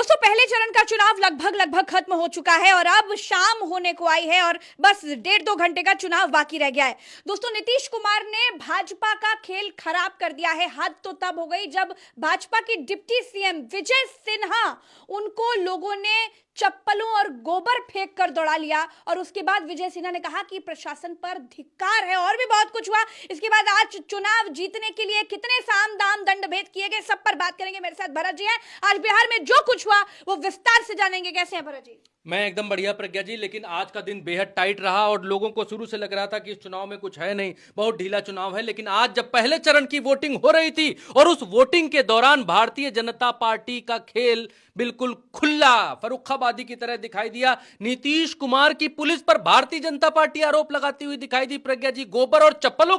दोस्तों पहले चरण का चुनाव लगभग खत्म हो चुका है और अब शाम होने को आई है और बस 1.5-2 घंटे का चुनाव बाकी रह गया है। दोस्तों नीतीश कुमार ने भाजपा का खेल खराब कर दिया है। हद तो तब हो गई जब भाजपा की डिप्टी सीएम विजय सिन्हा उनको लोगों ने चप्पलों और गोबर फेंक कर दौड़ा लिया और उसके बाद विजय सिन्हा ने कहा कि प्रशासन पर धिक्कार है। और भी बहुत कुछ हुआ। इसके बाद आज चुनाव जीतने के लिए कितने साम दाम दंड भेद किए गए, सब पर बात करेंगे। मेरे साथ भरत जी हैं। आज बिहार में जो कुछ हुआ वो विस्तार से जानेंगे। कैसे हैं भरत जी? मैं एकदम बढ़िया प्रज्ञा जी, लेकिन आज का दिन बेहद टाइट रहा और लोगों को शुरू से लग रहा था कि इस चुनाव में कुछ है नहीं, बहुत ढीला चुनाव है। लेकिन आज जब पहले चरण की वोटिंग हो रही थी और उस वोटिंग के दौरान भारतीय जनता पार्टी का खेल बिल्कुल खुला फर्रुखाबादी की तरह दिखाई दिया। नीतीश कुमार की पुलिस पर भारतीय जनता पार्टी आरोप लगाती हुई दिखाई दी प्रज्ञा जी। गोबर और चप्पलों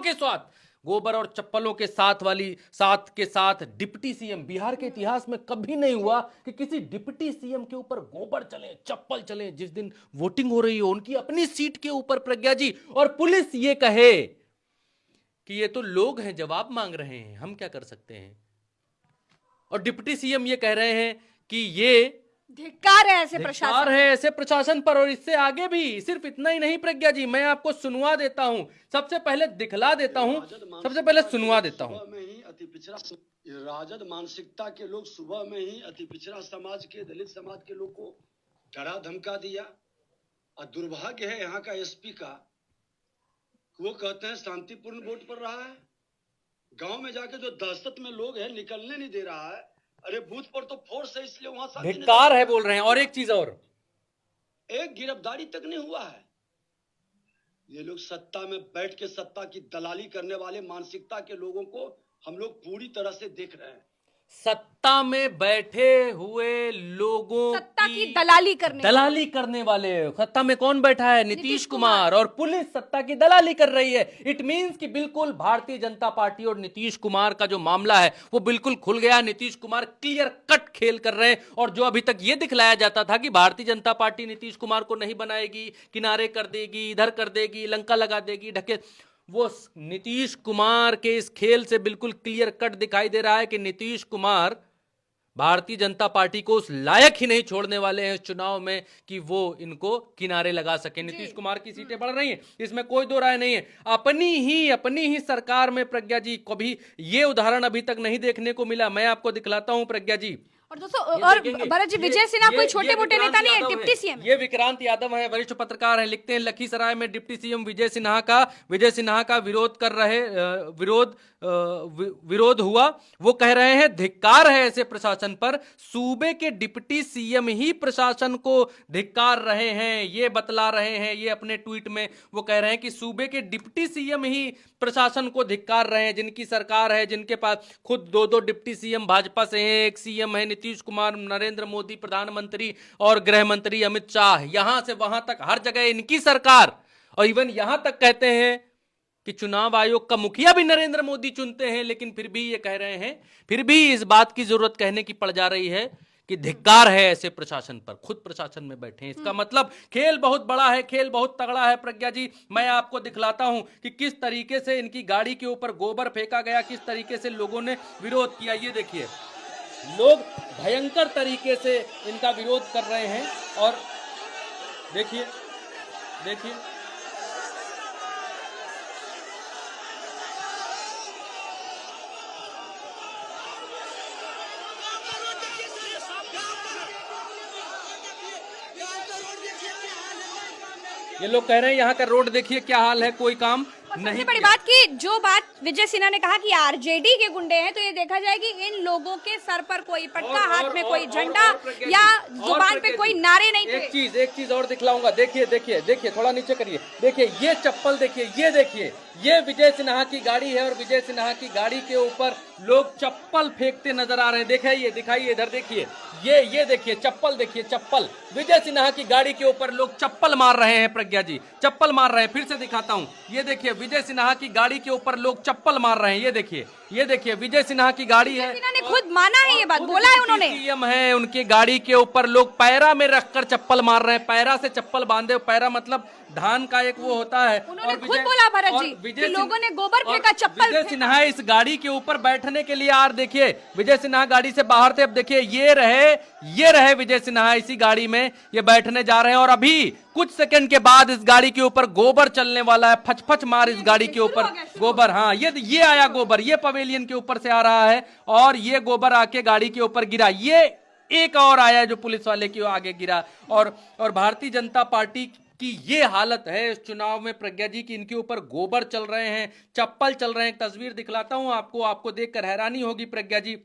के साथ डिप्टी सीएम। बिहार के इतिहास में कभी नहीं हुआ कि किसी डिप्टी सीएम के ऊपर गोबर चले, चप्पल चले। जिस दिन वोटिंग हो रही हो उनकी अपनी सीट के ऊपर प्रज्ञा जी, और पुलिस ये कहे कि ये तो लोग हैं, जवाब मांग रहे हैं, हम क्या कर सकते हैं। और डिप्टी सीएम ये कह रहे हैं कि ये धिक्कार है ऐसे प्रशासन पर। और इससे आगे भी सिर्फ इतना ही नहीं प्रज्ञा जी, मैं आपको सुनवा देता हूं। सबसे पहले दिखला देता हूं, सबसे पहले सुनवा देता हूं। राजद मानसिकता के लोग सुबह में ही अति पिछड़ा समाज के, दलित समाज के लोग को डरा धमका दिया। और दुर्भाग्य है यहाँ का एसपी का, वो कहते हैं शांतिपूर्ण वोट पड़ रहा है। गांव में जाके जो दहशत में लोग हैं निकलने नहीं दे रहा है। अरे बूथ पर तो फोर्स है, इसलिए वहां धिक्कार है बोल रहे हैं। और एक चीज और, एक गिरफ्तारी तक नहीं हुआ है। ये लोग सत्ता में बैठ के सत्ता की दलाली करने वाले मानसिकता के लोगों को हम लोग पूरी तरह से देख रहे हैं। सत्ता में बैठे हुए लोगों सत्ता की दलाली करने वाले। सत्ता में कौन बैठा है? नीतीश कुमार। और पुलिस सत्ता की दलाली कर रही है। इट मींस कि बिल्कुल भारतीय जनता पार्टी और नीतीश कुमार का जो मामला है वो बिल्कुल खुल गया। नीतीश कुमार क्लियर कट खेल कर रहे हैं। और जो अभी तक ये दिखलाया जाता था कि भारतीय जनता पार्टी नीतीश कुमार को नहीं बनाएगी, किनारे कर देगी, इधर कर देगी, लंका लगा देगी, ढके, वो नीतीश कुमार के इस खेल से बिल्कुल क्लियर कट दिखाई दे रहा है कि नीतीश कुमार भारतीय जनता पार्टी को उस लायक ही नहीं छोड़ने वाले हैं इस चुनाव में कि वो इनको किनारे लगा सके। नीतीश कुमार की सीटें बढ़ रही हैं, इसमें कोई दो राय नहीं है। अपनी ही सरकार में प्रज्ञा जी कभी ये उदाहरण अभी तक नहीं देखने को मिला। मैं आपको दिखलाता हूं प्रज्ञा जी। और दोस्तों और भरत जी, विजय सिन्हा कोई छोटे मोटे नेता नहीं है, डिप्टी सीएम। ये विक्रांत यादव है, वरिष्ठ पत्रकार हैं, लिखते हैं लखीसराय में डिप्टी सीएम विजय सिन्हा का विरोध हुआ। वो कह रहे हैं धिक्कार है ऐसे प्रशासन पर। सूबे के डिप्टी सीएम ही प्रशासन को धिक्कार रहे हैं, ये बतला रहे हैं। ये अपने ट्वीट में वो कह रहे हैं कि सूबे के डिप्टी सीएम ही प्रशासन को धिक्कार रहे हैं, जिनकी सरकार है, जिनके पास खुद दो डिप्टी सीएम भाजपा से हैं। एक सीएम है नीतीश कुमार, नरेंद्र मोदी प्रधानमंत्री, और गृह मंत्री अमित शाह। यहां से वहां तक हर जगह इनकी सरकार। और इवन यहां तक कहते हैं कि चुनाव आयोग का मुखिया भी नरेंद्र मोदी चुनते हैं। लेकिन फिर भी ये कह रहे हैं, फिर भी इस बात की जरूरत कहने की पड़ जा रही है कि धिक्कार है ऐसे प्रशासन पर। खुद प्रशासन में बैठे हैं। इसका मतलब खेल बहुत बड़ा है, खेल बहुत तगड़ा है प्रज्ञा जी। मैं आपको दिखलाता हूं कि किस तरीके से इनकी गाड़ी के ऊपर गोबर फेंका गया, किस तरीके से लोगों ने विरोध किया। ये देखिए, लोग भयंकर तरीके से इनका विरोध कर रहे हैं। और देखिए ये लोग कह रहे हैं यहाँ का रोड देखिए क्या हाल है, कोई काम नहीं। बड़ी बात की जो बात विजय सिन्हा ने कहा कि आरजेडी के गुंडे हैं, तो ये देखा जाए कि इन लोगों के सर पर कोई पट्टा, हाथ में कोई झंडा या जुबान पे कोई नारे नहीं थे। एक चीज और दिखलाऊंगा। देखिए थोड़ा नीचे करिए। देखिए ये चप्पल, देखिए ये विजय सिन्हा की गाड़ी है और विजय सिन्हा की गाड़ी के ऊपर लोग चप्पल फेंकते नजर आ रहे हैं। दिखाइए इधर देखिए, ये देखिए चप्पल। विजय सिन्हा की गाड़ी के ऊपर लोग चप्पल मार रहे हैं प्रज्ञा जी, चप्पल मार रहे हैं। फिर से दिखाता हूं, ये देखिए विजय सिन्हा की गाड़ी के ऊपर लोग चप्पल मार रहे हैं। ये देखिए विजय सिन्हा की गाड़ी है। सिन्हा ने खुद माना है, ये बात बोला है उन्होंने। सीएम है, उनकी गाड़ी के ऊपर लोग पैरा में रखकर चप्पल मार रहे हैं। पैरा से चप्पल बांधे, पैरा मतलब धान का एक वो होता है। उन्होंने खुद बोला भरत जी, कि लोगों ने गोबर फेंका, चप्पल विजय सिन्हा इस गाड़ी के ऊपर बैठने के लिए यार देखिए विजय सिन्हा गाड़ी से बाहर थे। अब देखिए ये रहे विजय सिन्हा इसी गाड़ी में ये बैठने जा रहे हैं और अभी कुछ सेकंड के बाद इस गाड़ी के ऊपर गोबर चलने वाला है। फच फच मार इस गाड़ी के ऊपर गोबर। हाँ ये आया गोबर, ये पवेलियन के ऊपर से आ रहा है और ये गोबर आके गाड़ी के ऊपर गिरा। ये एक और आया जो पुलिस वाले के आगे गिरा। और भारतीय जनता पार्टी की ये हालत है इस चुनाव में प्रज्ञा जी की इनके ऊपर गोबर चल रहे हैं, चप्पल चल रहे हैं। एक तस्वीर दिखलाता हूं आपको देखकर हैरानी होगी प्रज्ञा जी।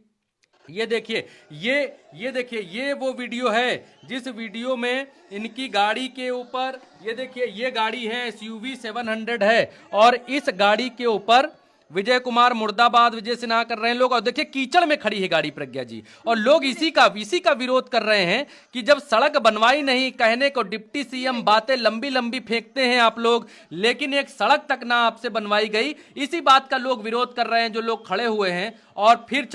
ये देखिए ये देखिए ये वो वीडियो है जिस वीडियो में इनकी गाड़ी के ऊपर ये देखिए ये गाड़ी है SUV 700 है और इस गाड़ी के ऊपर विजय कुमार मुर्दाबाद विजय सिन्हा कर रहे हैं लोग। और देखिए कीचड़ में खड़ी है गाड़ी प्रज्ञा जी और लोग इसी का विरोध कर रहे हैं कि जब सड़क बनवाई नहीं, कहने को डिप्टी सीएम बातें लंबी लंबी फेंकते हैं आप लोग, लेकिन एक सड़क तक ना आपसे बनवाई गई। इसी बात का लोग विरोध कर रहे हैं जो लोग खड़े हुए हैं। और फिर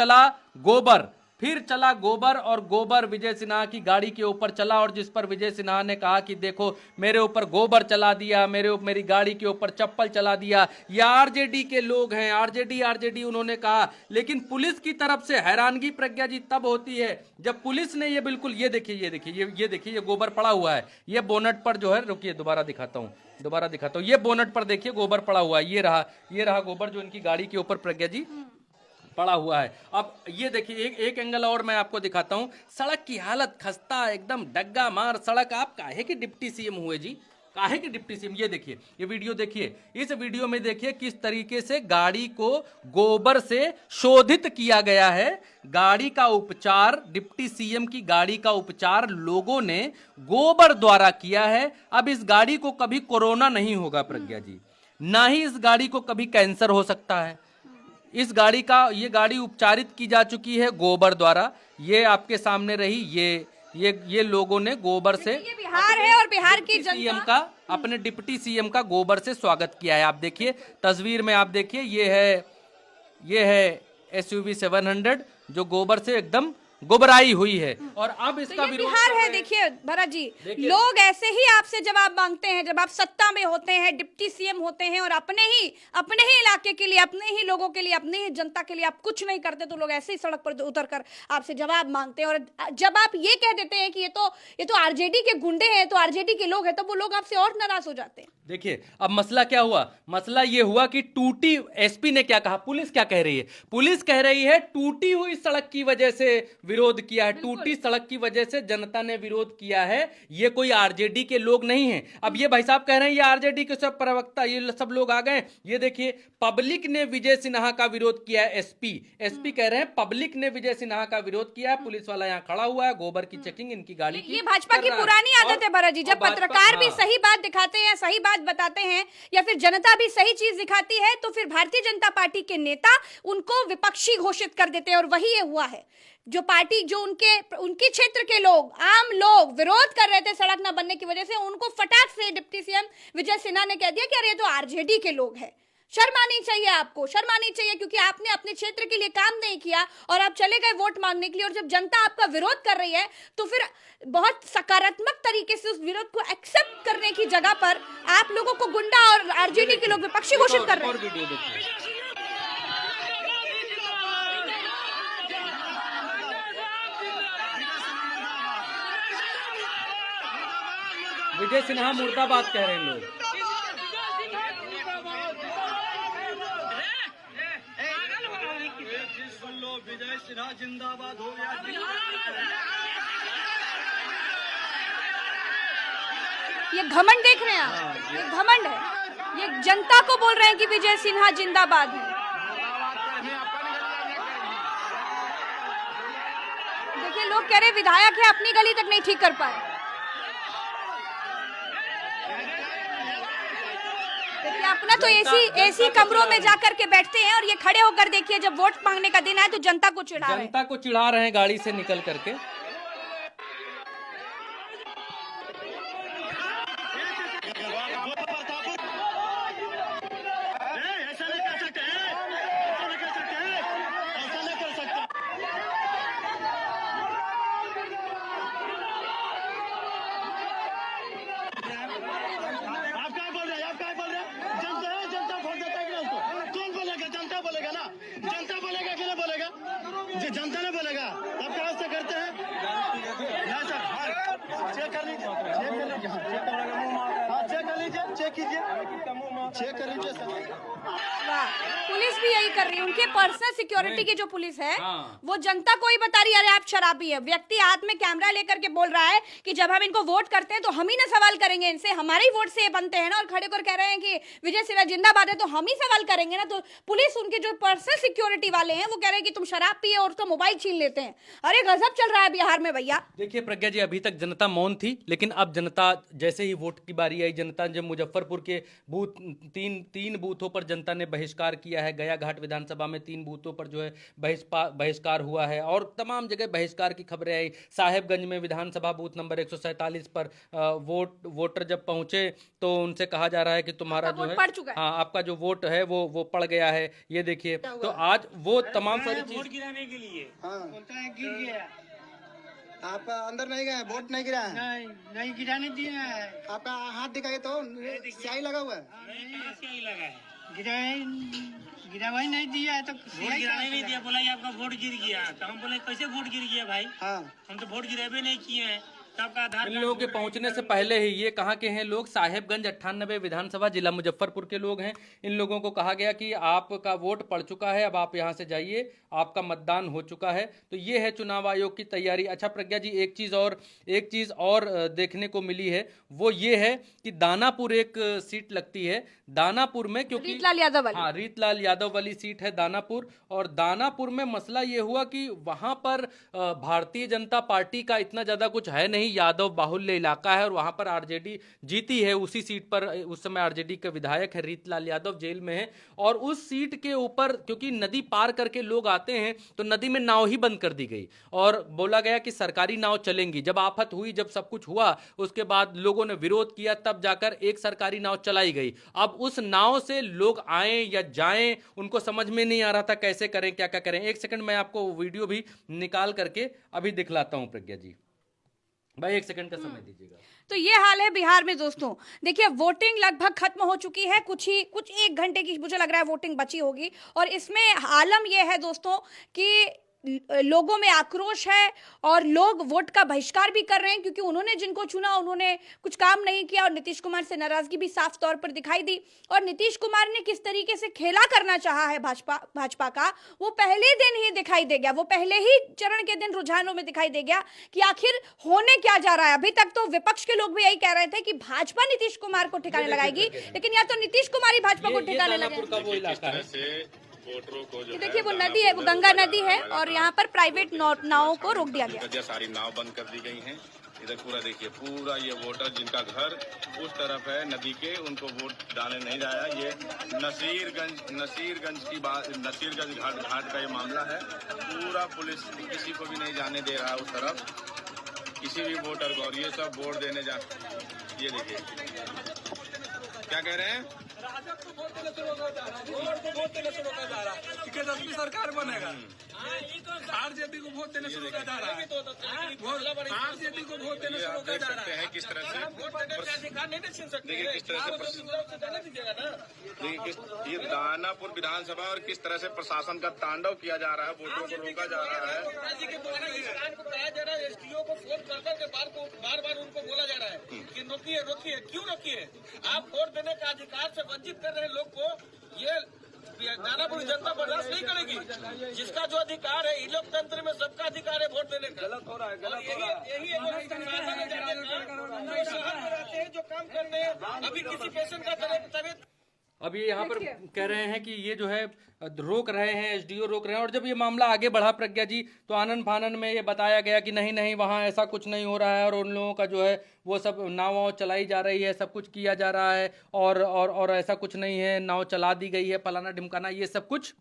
चला गोबर और गोबर विजय सिन्हा की गाड़ी के ऊपर चला और जिस पर विजय सिन्हा ने कहा कि देखो मेरे ऊपर गोबर चला दिया, मेरी गाड़ी के ऊपर चप्पल चला दिया। ये आरजेडी के लोग हैं, आरजेडी उन्होंने कहा। लेकिन पुलिस की तरफ से हैरानगी प्रज्ञा जी तब होती है जब पुलिस ने ये बिल्कुल ये देखिए ये गोबर पड़ा हुआ है। ये बोनट पर जो है, रुकिए दोबारा दिखाता हूँ। ये बोनट पर देखिए गोबर पड़ा हुआ है। ये रहा गोबर जो इनकी गाड़ी के ऊपर प्रज्ञा जी पड़ा हुआ है। अब ये देखिए एक एंगल और मैं आपको दिखाता हूं। सड़क की हालत खस्ता, एकदम डग्गा मार सड़क। आप काहे के डिप्टी सीएम हुए जी, काहे के डिप्टी सीएम? ये देखिए ये वीडियो देखिए, इस वीडियो में देखिए किस तरीके से गाड़ी को गोबर से शोधित किया गया है। गाड़ी का उपचार, डिप्टी सीएम की गाड़ी का उपचार लोगों ने गोबर द्वारा किया है। अब इस गाड़ी को कभी कोरोना नहीं होगा प्रज्ञा जी, ना ही इस गाड़ी को कभी कैंसर हो सकता है। इस गाड़ी का ये गाड़ी उपचारित की जा चुकी है गोबर द्वारा। ये आपके सामने रही ये लोगों ने गोबर से, ये बिहार है और बिहार की जनता अपने डिप्टी सीएम का गोबर से स्वागत किया है। आप देखिए तस्वीर में, आप देखिए ये है SUV 700 जो गोबर से एकदम गोबराई हुई है। और अब इसका तो बिहार है। देखिए भरत जी, लोग ऐसे ही आपसे जवाब मांगते हैं जब आप सत्ता में होते हैं, डिप्टी सीएम होते हैं और अपने ही इलाके के लिए, अपने ही लोगों के लिए, अपनी ही जनता के लिए आप कुछ नहीं करते, तो लोग ऐसे ही सड़क पर उतरकर आपसे जवाब मांगते हैं। और जब आप ये कह देते हैं कि ये तो आरजेडी के गुंडे हैं, तो आरजेडी के लोग हैं, तो वो लोग आपसे और नाराज हो जाते हैं। देखिए अब मसला क्या हुआ, मसला ये हुआ कि टूटी, एसपी ने क्या कहा, पुलिस क्या कह रही है? पुलिस कह रही है टूटी हुई सड़क की वजह से विरोध किया है, टूटी सड़क की वजह से जनता ने विरोध किया है, ये कोई आरजेडी के लोग नहीं है। अब ये भाई साहब कह रहे हैं ये आरजेडी के सब प्रवक्ता, ये सब लोग आ गए। ये देखिए पब्लिक ने विजय सिन्हा का विरोध किया है। एसपी कह रहे हैं पब्लिक ने विजय सिन्हा का विरोध किया है। पुलिस वाला यहाँ खड़ा हुआ है, गोबर की चेकिंग इनकी गाड़ी की। ये भाजपा की पुरानी आदत है भरत जी, जब पत्रकार भी सही बात दिखाते हैं, सही बात बताते हैं, या फिर जनता भी सही चीज दिखाती है, तो फिर भारतीय जनता पार्टी के नेता उनको विपक्षी घोषित कर देते हैं। और वही ये हुआ है, जो पार्टी, जो उनके क्षेत्र के लोग, आम लोग विरोध कर रहे थे सड़क न बनने की वजह से, उनको फटाक से डिप्टी सीएम विजय सिन्हा ने कह दिया कि अरे ये तो आरजेडी के लोग हैं। शर्म आनी चाहिए आपको, शर्म आनी चाहिए, क्योंकि आपने अपने क्षेत्र के लिए काम नहीं किया और आप चले गए वोट मांगने के लिए। और जब जनता आपका विरोध कर रही है तो फिर बहुत सकारात्मक तरीके से उस विरोध को एक्सेप्ट करने की जगह पर आप लोगों को गुंडा और आरजेडी के लोग विपक्षी घोषित कर रहे हैं। विजय सिन्हा मुर्दाबाद कह रहे हैं लोग। विजय सिन्हा जिंदाबाद हो गया। ये घमंड देख रहे हैं आप, ये घमंड है। ये जनता को बोल रहे हैं कि विजय सिन्हा जिंदाबाद है। देखिए लोग कह रहे विधायक है, अपनी गली तक नहीं ठीक कर पाए। देखिए अपना तो एसी कमरों में जाकर के बैठते हैं और ये खड़े होकर देखिए जब वोट मांगने का दिन है तो जनता को चिढ़ा रहे हैं गाड़ी से निकल करके। आप क्या बोल रहे हैं? जनता है, जनता वोट देता चेक कीजिए, चेक कर लीजिए सर। वाह, पुलिस भी यही कर रही है। उनके पर्सनल सिक्योरिटी की जो पुलिस है हाँ। वो जनता को ही बता रही है अरे आप शराबी है। व्यक्ति हाथ में कैमरा लेकर के बोल रहा है कि जब हम इनको वोट करते हैं तो हम ही ना सवाल करेंगे इनसे, हमारे ही वोट से ये बनते हैं ना, और खड़े होकर कह रहे हैं कि विजय सिन्हा जिंदाबाद है तो हम ही सवाल करेंगे ना। तो पुलिस उनके जो पर्सनल सिक्योरिटी वाले हैं वो कह रहे हैं कि तुम शराब पिए और तो मोबाइल छीन लेते हैं। अरे गजब चल रहा है बिहार में भैया। देखिए प्रज्ञा जी, अभी तक जनता मौन थी, लेकिन अब जनता जैसे ही वोट की बारी आई, जनता जब मुजफ्फरपुर के बूथ तीन बूथों पर जनता ने बहिष्कार किया है। गया घाट विधानसभा में 3 बूथों पर जो है बहिष्कार हुआ है और तमाम जगह बहिष्कार की खबरें आई। साहेबगंज में विधानसभा बूथ नंबर 147 पर वोटर जब पहुंचे तो उनसे कहा जा रहा है कि तुम्हारा आपका जो वोट है, पड़ चुका है। हाँ, आपका जो वोट है वो पड़ गया है। ये देखिए, तो आज वो तमाम सारी चीज गिराने के लिए हाँ, गिर गया। आप अंदर नहीं गए, वोट नहीं गिरा है, नहीं गिराने दिया है। आपका हाथ दिखाइए तो स्याही लगा हुआ है। लगा है गिरावाई नहीं दिया है तो वोट गिराने नहीं दिया। बोला ये आपका वोट गिर गया, तो हम बोले कैसे वोट गिर गया भाई, हाँ, हम तो वोट गिरावे नहीं किए हैं। सबका आधार इन लोगों के पहुंचने से पहले ही, ये कहाँ के हैं लोग, साहेबगंज 98 विधानसभा जिला मुजफ्फरपुर के लोग हैं। इन लोगों को कहा गया कि आपका वोट पड़ चुका है, अब आप यहां से जाइए, आपका मतदान हो चुका है। तो ये है चुनाव आयोग की तैयारी। अच्छा प्रज्ञा जी, एक चीज और देखने को मिली है, वो ये है कि दानापुर एक सीट लगती है। दानापुर में, क्योंकि रीतलाल यादव वाली। हाँ, रीतलाल यादव वाली सीट है दानापुर। और दानापुर में मसला ये हुआ कि वहां पर भारतीय जनता पार्टी का इतना ज्यादा कुछ है नहीं, यादव बाहुल्य इलाका है और वहां पर आरजेडी जीती है। उसी सीट पर उस समय आरजेडी के विधायक है रीतलाल यादव, जेल में है। और उस सीट के ऊपर क्योंकि नदी पार करके लोग आते हैं तो नदी में नाव ही बंद कर दी गई और बोला गया कि सरकारी नाव चलेंगी। जब आफत हुई, जब सब कुछ हुआ, उसके बाद लोगों ने विरोध किया, तब जाकर एक सरकारी नाव चलाई गई। अब उस नाव से लोग आए या जाएं, उनको समझ में नहीं आ रहा था कैसे करें, क्या क्या करें। एक सेकंड, मैं आपको वीडियो भी निकाल करके अभी दिखलाता हूं प्रज्ञा जी। भाई 1 सेकंड का समय दीजिएगा। तो ये हाल है बिहार में दोस्तों। देखिए वोटिंग लगभग खत्म हो चुकी है, कुछ 1 घंटे की मुझे लग रहा है वोटिंग बची होगी। और इसमें आलम यह है दोस्तों कि लोगों में आक्रोश है और लोग वोट का बहिष्कार भी कर रहे हैं क्योंकि उन्होंने जिनको चुना उन्होंने कुछ काम नहीं किया और नीतीश कुमार से नाराजगी भी साफ तौर पर दिखाई दी। और नीतीश कुमार ने किस तरीके से खेला करना चाहा है भाजपा का, वो पहले दिन ही दिखाई दे गया। वो पहले ही चरण के दिन रुझानों में दिखाई दे गया कि आखिर होने क्या जा रहा है। अभी तक तो विपक्ष के लोग भी यही कह रहे थे कि भाजपा नीतीश कुमार को ठिकाने लगाएगी, लेकिन या तो नीतीश कुमार ही भाजपा को ठिकाने लगे। वो इलाका है, ये देखिए वो नदी है, वो गंगा नदी है और यहाँ पर प्राइवेट नावों को रोक दिया गया। सारी नाव बंद कर दी गई हैं। इधर पूरा देखिए, पूरा ये वोटर जिनका घर उस तरफ है नदी के, उनको वोट डालने नहीं जाया। ये नसीरगंज की बात, नसीरगंज घाट का ये मामला है। पूरा पुलिस किसी को भी नहीं जाने दे रहा उस तरफ, किसी भी वोटर को। और ये सब वोट देने जा, ये देखिए क्या कह रहे हैं, सरकार बनेगा, आरजेडी को वोट देने से रोका जा रहा है, आरजेडी को वोट देने से रोका जा रहा है। किस तरह से देखिए, किस तरह से ये दानापुर विधानसभा और किस तरह से प्रशासन का तांडव किया जा रहा है, वोटों को रोका जा रहा है। एसडीओ को फोन कर बार बार उनको बोला जा रहा है कि रोकिए, क्यों रोकिए? आप वोट देने का अधिकार से वंचित कर रहे लोग को। ये दानापुर जनता बर्दाश्त नहीं करेगी। जिसका जो अधिकार है, लोकतंत्र में सबका अधिकार है वोट देने का। गलत हो रहा है, यही शहर में रहते हैं जो काम करते हैं। अभी किसी पेशेंट का तबियत, अब ये यहाँ पर कह रहे हैं कि ये जो है रोक रहे हैं, एसडीओ रोक रहे हैं। और जब ये मामला आगे बढ़ा प्रज्ञा जी, तो आनन फानन में ये बताया गया कि नहीं वहाँ ऐसा कुछ नहीं हो रहा है और उन लोगों का जो है वो सब नाव चलाई जा रही है, सब कुछ किया जा रहा है और ऐसा कुछ नहीं है, नाव चला दी गई है, फलाना ढिमकाना, ये सब कुछ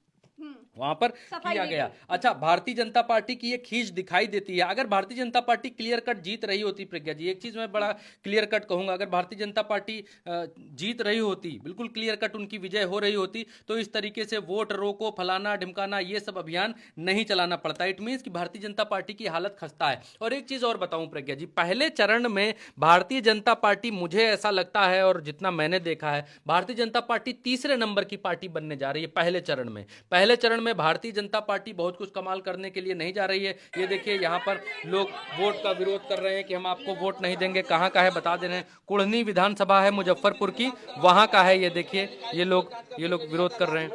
वहां पर किया गया। अच्छा, भारतीय जनता पार्टी की ये खींच दिखाई देती है। अगर Bharatiya Janata party clear cut जीत रही होती प्रज्ञा जी, एक चीज मैं बड़ा क्लियर कट कहूंगा, अगर भारतीय जनता पार्टी जीत रही होती, बिल्कुल क्लियर कट उनकी विजय हो रही होती, तो इस तरीके से वोट रोको, फलाना ढिमकाना, ये सब अभियान नहीं चलाना पड़ता। इट मीन्स कि भारतीय जनता पार्टी की हालत खस्ता है। और एक चीज और बताऊं प्रज्ञा जी, पहले चरण में भारतीय जनता पार्टी, मुझे ऐसा लगता है और जितना मैंने देखा है, भारतीय जनता पार्टी तीसरे नंबर की पार्टी बनने जा रही है। पहले चरण में समय भारतीय जनता पार्टी बहुत कुछ कमाल करने के लिए नहीं जा रही है। ये देखिए यहाँ पर लोग वोट का विरोध कर रहे हैं कि हम आपको वोट नहीं देंगे। कहाँ का है बता दे रहे हैं, कुढ़नी विधानसभा है मुजफ्फरपुर की, वहाँ का है। ये देखिए ये लोग विरोध कर रहे हैं।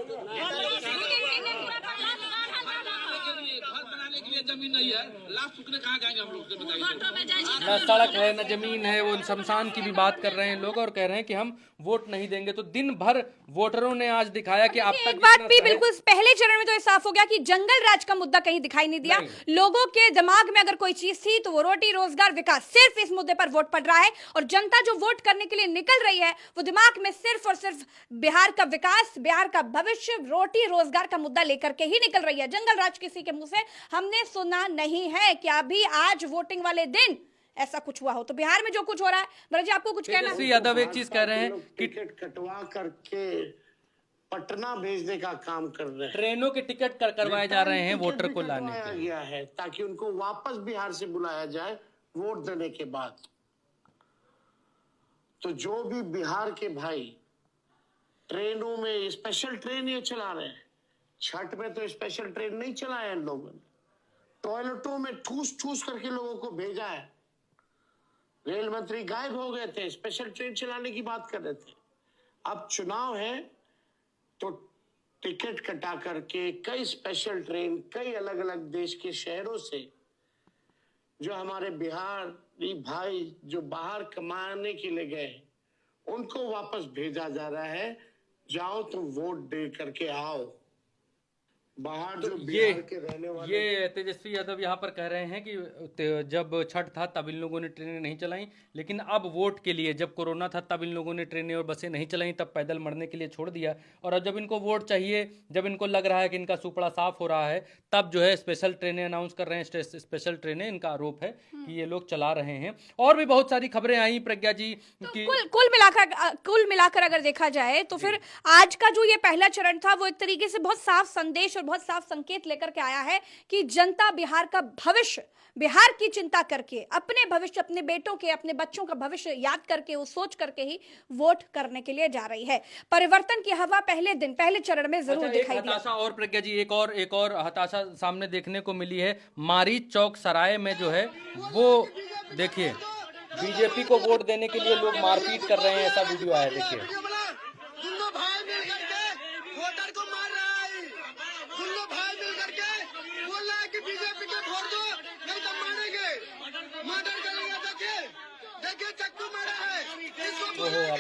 जमीन नहीं है, लाश सूखने कहाँ जाएंगे हम लोग, बताइए। न सड़क है न जमीन है, वो शमशान की भी बात कर रहे हैं लोग और कह रहे हैं कि हम वोट नहीं देंगे। तो दिन भर वोटरों ने आज दिखाया कि आप एक बात भी बिल्कुल पहले चरण में तो ये साफ हो गया कि जंगल राज का मुद्दा कहीं दिखाई नहीं दिया। लोगों के दिमाग में अगर कोई चीज थी तो वो रोटी रोजगार विकास, सिर्फ इस मुद्दे पर वोट पड़ रहा है। और जनता जो वोट करने के लिए निकल रही है वो दिमाग में सिर्फ और सिर्फ बिहार का विकास, बिहार का भविष्य, रोटी रोजगार का मुद्दा लेकर के ही निकल रही है। जंगल राज किसी के मुंह से हमने सुना नहीं है कि अभी आज वोटिंग वाले दिन ऐसा कुछ हुआ हो। तो बिहार में जो कुछ हो रहा है, भरत जी आपको कुछ कहना है? यादव एक चीज कह रहे हैं कि टिकट कटवा करके पटना भेजने का काम कर रहे हैं। ट्रेनों के टिकट करवाए जा रहे हैं वोटर को लाने के लिए गया है ताकि उनको वापस बिहार से बुलाया जाए वोट देने के बाद। तो जो भी बिहार के भाई ट्रेनों में स्पेशल ट्रेन ये चला रहे हैं, छठ में तो स्पेशल ट्रेन नहीं चलाया इन लोगों ने, टॉयलेटों में ठूस ठूस करके लोगों को भेजा है। रेल मंत्री गायब हो गए थे, स्पेशल ट्रेन चलाने की बात कर रहे थे। अब चुनाव है तो टिकट कटा करके कई स्पेशल ट्रेन कई अलग अलग देश के शहरों से जो हमारे बिहारी भाई जो बाहर कमाने के लिए गए उनको वापस भेजा जा रहा है। जाओ तुम वोट दे करके आओ। बाहर जो बिहार के रहने वाले ये तेजस्वी यादव यहाँ पर कह रहे हैं कि जब छठ था तब इन लोगों ने ट्रेनें नहीं चलाई, लेकिन अब वोट के लिए, जब कोरोना था तब इन लोगों ने ट्रेनें और बसें नहीं चलाई, तब पैदल मरने के लिए छोड़ दिया। और अब जब इनको वोट चाहिए, जब इनको लग रहा है कि इनका सुपड़ा साफ हो रहा है, तब जो है स्पेशल ट्रेनें अनाउंस कर रहे हैं। स्पेशल ट्रेनें, इनका आरोप है कि ये लोग चला रहे हैं। और भी बहुत सारी खबरें आई प्रज्ञा जी की कुल मिलाकर अगर देखा जाए तो फिर आज का जो ये पहला चरण था वो एक तरीके से बहुत साफ संदेश और बहुत साफ संकेत लेकर के आया है कि जनता बिहार का भविष्य, बिहार की चिंता करके, अपने भविष्य, अपने बेटों के, अपने बच्चों का भविष्य याद करके, वो सोच करके ही वोट करने के लिए जा रही है। परिवर्तन की हवा पहले चरण में जरूर दिखाई दी। हताशा और प्रज्ञा जी एक और हताशा सामने देखने को मिली है। मारीच चौक सराय में जो है वो देखिए बीजेपी को वोट देने के लिए लोग मारपीट कर रहे हैं, ऐसा वीडियो आया। देखिए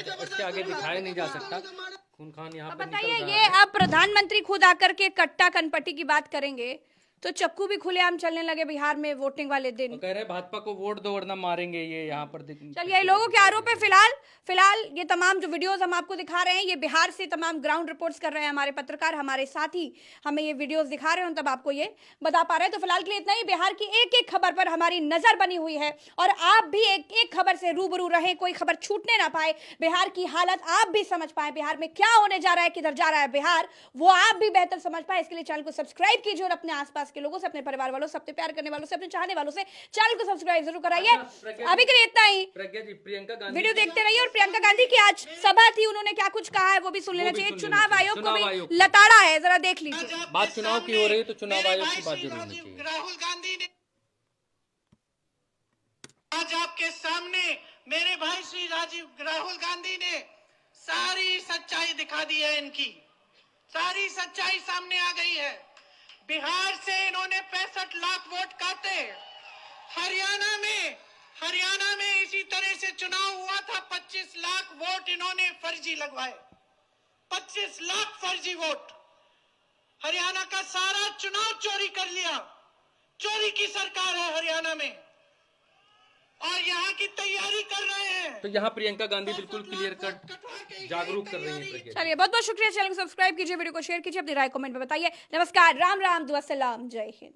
अब इसके आगे दिखाया नहीं जा सकता। खून खान यहाँ पे बताइए, ये अब प्रधानमंत्री खुद आकर के कट्टा कनपट्टी की बात करेंगे तो चक्कू भी खुलेआम चलने लगे बिहार में वोटिंग वाले दिन। तो कह रहे भाजपा को वोट दो वरना मारेंगे, ये यहाँ पर चलिए लोगों के आरोप है। फिलहाल ये तमाम जो वीडियोस हम आपको दिखा रहे हैं, ये बिहार से तमाम ग्राउंड रिपोर्ट्स कर रहे हैं हमारे पत्रकार, हमारे साथी हमें ये वीडियोस दिखा रहे हैं, तब आपको ये बता पा रहे हैं। तो फिलहाल के लिए इतना ही। बिहार की एक एक खबर पर हमारी नजर बनी हुई है और आप भी एक एक खबर से रूबरू रहे, कोई खबर छूटने ना पाए, बिहार की हालत आप भी समझ पाए, बिहार में क्या होने जा रहा है, किधर जा रहा है बिहार, वो आप भी बेहतर समझ पाए। इसके लिए चैनल को सब्सक्राइब कीजिए और अपने आसपास के लोगों से, अपने परिवार वालों से, अपने प्यार करने वालों से, अपने चाहने वालों से चैनल को सब्सक्राइब जरूर कराइए। अभी के लिए इतना ही। प्रज्ञा जी, प्रियंका गांधी वीडियो देखते रहिए और प्रियंका गांधी की आज सभा थी, उन्होंने क्या कुछ कहा है वो भी सुन लेना चाहिए। चुनाव आयोग को भी लताड़ा है, जरा देख लीजिए। बात चुनाव की हो रही है तो चुनाव आयोग की बात जरूर होनी चाहिए। राहुल गांधी ने आज आपके सामने, मेरे भाई श्री राहुल गांधी ने सारी सच्चाई दिखा दी है। इनकी सारी सच्चाई सामने आ गई है। बिहार से इन्होंने 65 लाख वोट काटे। हरियाणा में इसी तरह से चुनाव हुआ था, 25 लाख वोट इन्होंने फर्जी लगवाए। 25 लाख फर्जी वोट। हरियाणा का सारा चुनाव चोरी कर लिया। चोरी की सरकार है हरियाणा में और यहाँ की तैयारी कर रहे हैं। तो यहाँ प्रियंका गांधी बिल्कुल क्लियर कट जागरूक कर रही है। चलिए बहुत बहुत शुक्रिया। चैनल को सब्सक्राइब कीजिए, वीडियो को शेयर कीजिए, अपनी राय कमेंट में बताइए। नमस्कार, राम राम, दुआ सलाम, जय हिंद।